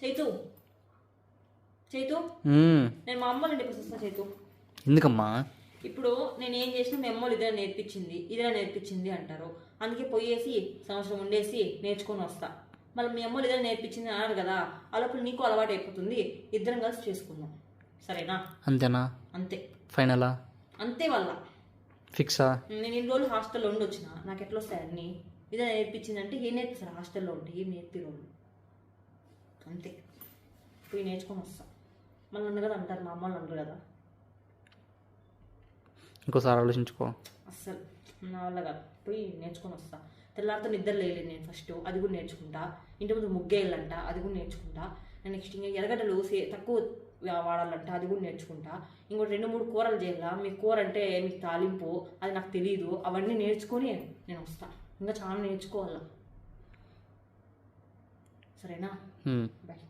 చైతు చైతు నేను మా అమ్మ ఇంటికి వస్తా చైతు. ఎందుకమ్మా? ఇప్పుడు నేను ఏం చేసినా మీ అమ్మలు ఇదే నేర్పించింది అంటారు. అందుకే పోయేసి సంవత్సరం ఉండేసి నేర్చుకొని వస్తా. మళ్ళీ మీ అమ్మలు ఇదే నేర్పించింది అన్నారు కదా, ఆ లోపల నీకు అలవాటు అయిపోతుంది. ఇద్దరం కలిసి చేసుకుందాం, సరేనా? అంతేనా? అంతే. ఫైనలా? అంతే. వల్ల ఫిక్సా? నేను ఇన్ని రోజులు హాస్టల్లో ఉండి వచ్చిన, నాకు ఎట్లా వస్తాయి అన్నీ. ఇదే నేర్పించిందంటే ఏం నేర్పిస్తారు హాస్టల్లో ఉంటే? ఏం నేర్పిరోళ్ళు. అంతే, పోయి నేర్చుకొని వస్తా. మళ్ళీ నన్ను కదా అంటారు, మా అమ్మలు అంటారు కదా. ఇంకోసారి ఆలోచించుకో. అస్సలు నా వల్ల కాదు, పోయి నేర్చుకొని వస్తా. తెల్లారితో నిద్ర లేదు నేను. ఫస్ట్ అది కూడా నేర్చుకుంటా. ఇంటి ముందు ముగ్గేయాలంట, అది కూడా నేర్చుకుంటా. నెక్స్ట్ ఇంకా ఎర్రగడ్డలు తక్కువ వాడాలంట, అది కూడా నేర్చుకుంటా. ఇంకోటి 2-3 కూరలు చేయాలా. మీ కూర అంటే మీకు తాలింపు, అది నాకు తెలియదు. అవన్నీ నేర్చుకొని నేను వస్తా. ఇంకా చాలా నేర్చుకోవాలా, సరేనా? బాయ్.